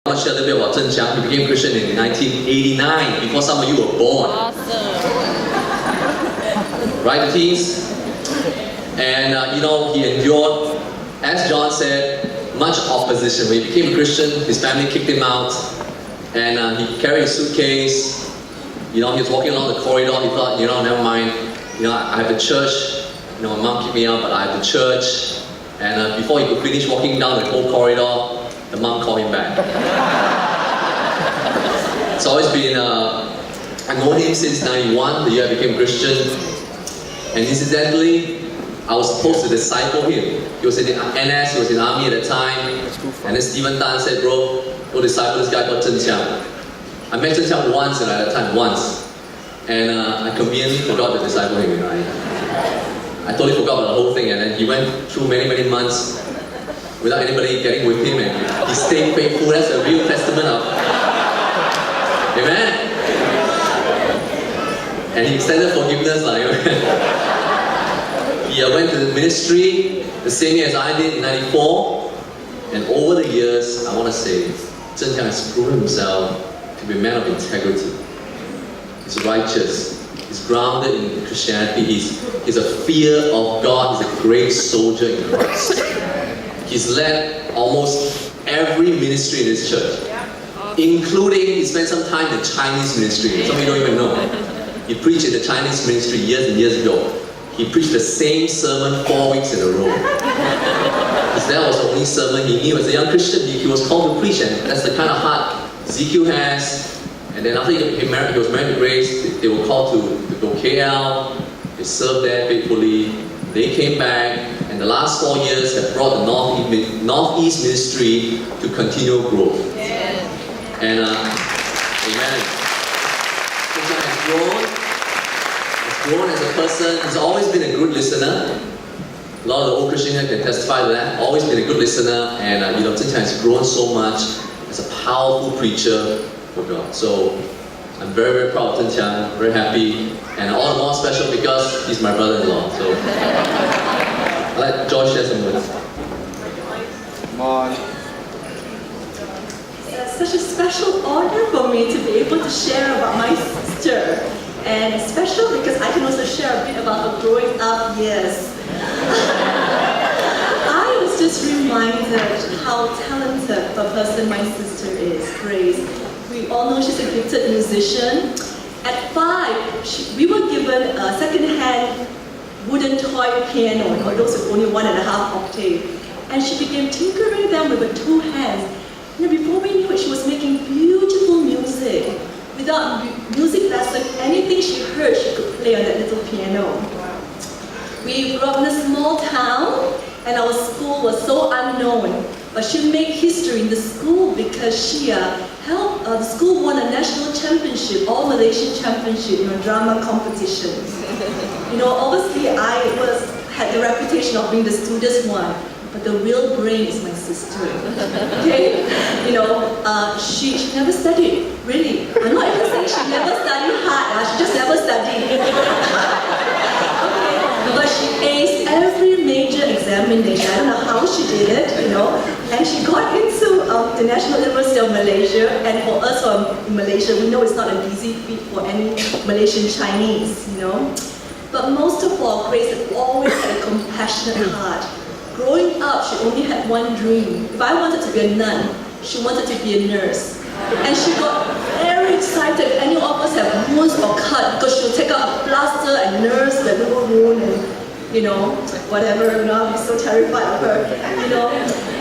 I want to share a little bit about ZhengQiang. He became Christian in 1989, before some of you were born. Awesome. Right, the teens? And he endured, as John said, much opposition. When he became a Christian, his family kicked him out, and he carried a suitcase. He was walking along the corridor. He thought, never mind. I have the church. My mom kicked me out, but I have the church. And before he could finish walking down the whole corridor, the mom called him back. It's always been, I've known him since 91, the year I became Christian. And incidentally, I was supposed to disciple him. He was in the NS, he was in the army at the time. And then Stephen Tan said, bro, go disciple this guy called ZhengQiang. I met ZhengQiang once at that time, once. And I conveniently forgot to disciple him. I totally forgot about the whole thing, and then he went through many, many months without anybody getting with him, and he stayed faithful. That's a real testament of, amen? And he extended forgiveness. He went to the ministry the same year as I did in 94, and over the years, I want to say, ZhengQiang has proven himself to be a man of integrity. He's righteous. He's grounded in Christianity. He's a fear of God. He's a great soldier in Christ. He's led almost every ministry in this church, including he spent some time in the Chinese ministry. Some of you don't even know. He preached in the Chinese ministry years and years ago. He preached the same sermon 4 weeks in a row. Because that was the only sermon he knew. As a young Christian, he was called to preach, and that's the kind of heart Ezekiel has. And then after he was married to Grace, they were called to go KL. They served there faithfully. They came back, and the last 4 years have brought the Northeast ministry to continual growth. Yes. And amen. He's grown as a person. He's always been a good listener. A lot of the old Christians here can testify to that. Always been a good listener, and ZhengQiang has grown so much as a powerful preacher for God. So I'm very, very proud of ZhengQiang, very happy, and all the more special because he's my brother-in-law. So I'll let Josh share some words. Come on. It's such a special honor for me to be able to share about my sister, and special because I can also share a bit about her growing up years. I was just reminded how talented a person my sister is, Grace. We all know she's a gifted musician. At 5, we were given a second-hand wooden toy piano, those with only 1.5 octave. And she began tinkering them with her 2 hands. Before we knew it, she was making beautiful music. Without music lesson, anything she heard, she could play on that little piano. We grew up in a small town, and our school was so unknown. But she made history in the school because she helped, the school won a national championship, all Malaysian championship, drama competition. Obviously I had the reputation of being the student's one, but the real brain is my sister. Okay? She never studied, really. I'm not even saying she never studied hard, she just never studied. Okay? But she aced every major examination. I don't know how she did it, and she got into the National University of Malaysia, and for us from Malaysia, we know it's not an easy feat for any Malaysian Chinese, But most of all, Grace had always had a compassionate heart. Growing up, she only had one dream. If I wanted to be a nun, she wanted to be a nurse. And she got very excited if any of us have wounds or cut, because she'll take out a plaster and nurse the little wound and, whatever, I'll be so terrified of her,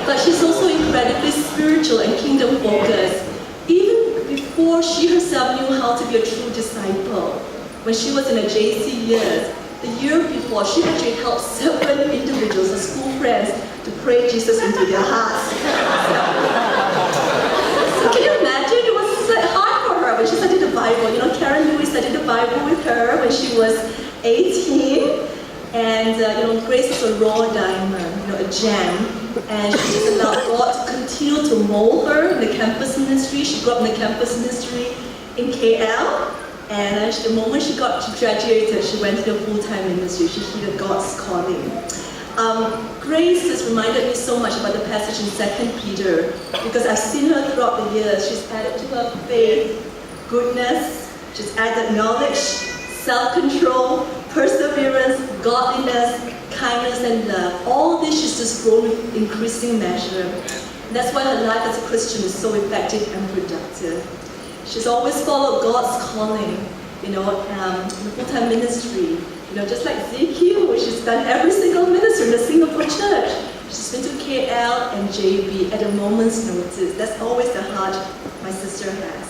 But she's also incredibly spiritual and kingdom focused. Even before she herself knew how to be a true disciple, when she was in her JC years, the year before, she actually helped 7 individuals, her school friends, to pray Jesus into their hearts. So can you imagine? It was hard for her when she studied the Bible. Karen Lewis studied the Bible with her when she was 18. And Grace is a raw diamond, a gem. And she just allowed God to continue to mold her in the campus ministry. She grew up in the campus ministry in KL. And the moment she graduated, she went to the full-time ministry. She heeded God's calling. Grace has reminded me so much about the passage in 2 Peter because I've seen her throughout the years. She's added to her faith, goodness, she's added knowledge, self-control, perseverance, godliness, kindness, and love. All this she's just grown with increasing measure. And that's why her life as a Christian is so effective and productive. She's always followed God's calling, in the full-time ministry. Just like Ezekiel, which she's done every single ministry in the Singapore church. She's been to KL and JB at a moment's notice. That's always the heart my sister has.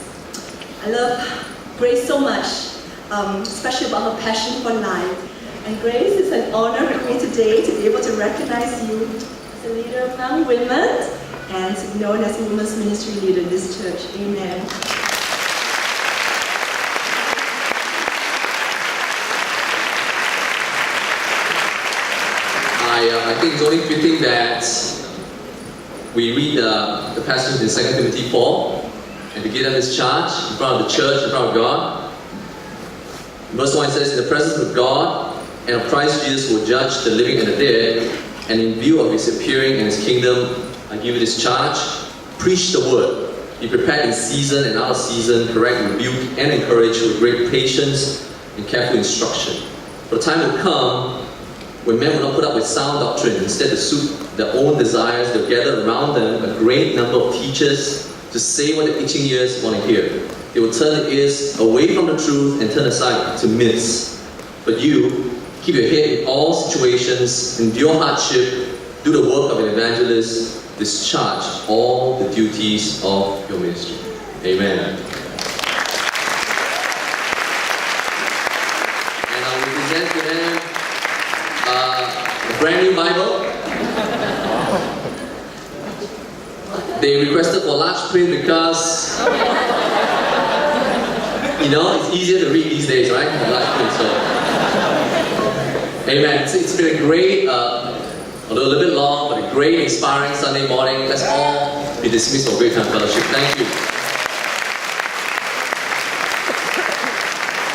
I love Grace so much, especially about her passion for life. And Grace, it's an honor for me today to be able to recognize you as a leader among women and known as a women's ministry leader in this church. Amen. I think it's only fitting that we read the passage in 2 Timothy 4 and to give them this charge in front of the church, in front of God. Verse 1 says, "In the presence of God and of Christ Jesus who will judge the living and the dead, and in view of his appearing and his kingdom, I give you this charge, preach the word. Be prepared in season and out of season, correct, rebuke, and encourage with great patience and careful instruction. For the time will come when men will not put up with sound doctrine. Instead, to suit their own desires, they'll gather around them a great number of teachers to say what the itching ears want to hear. They will turn their ears away from the truth and turn aside to myths. But you, keep your head in all situations, endure hardship, do the work of an evangelist, discharge all the duties of your ministry." Amen. And I will present to them a brand new Bible. They requested for large print because, it's easier to read these days, right? Large print, so. Amen. It's been a great, although a little bit long, but a great, inspiring Sunday morning. Let's all be dismissed for great time fellowship. Thank you.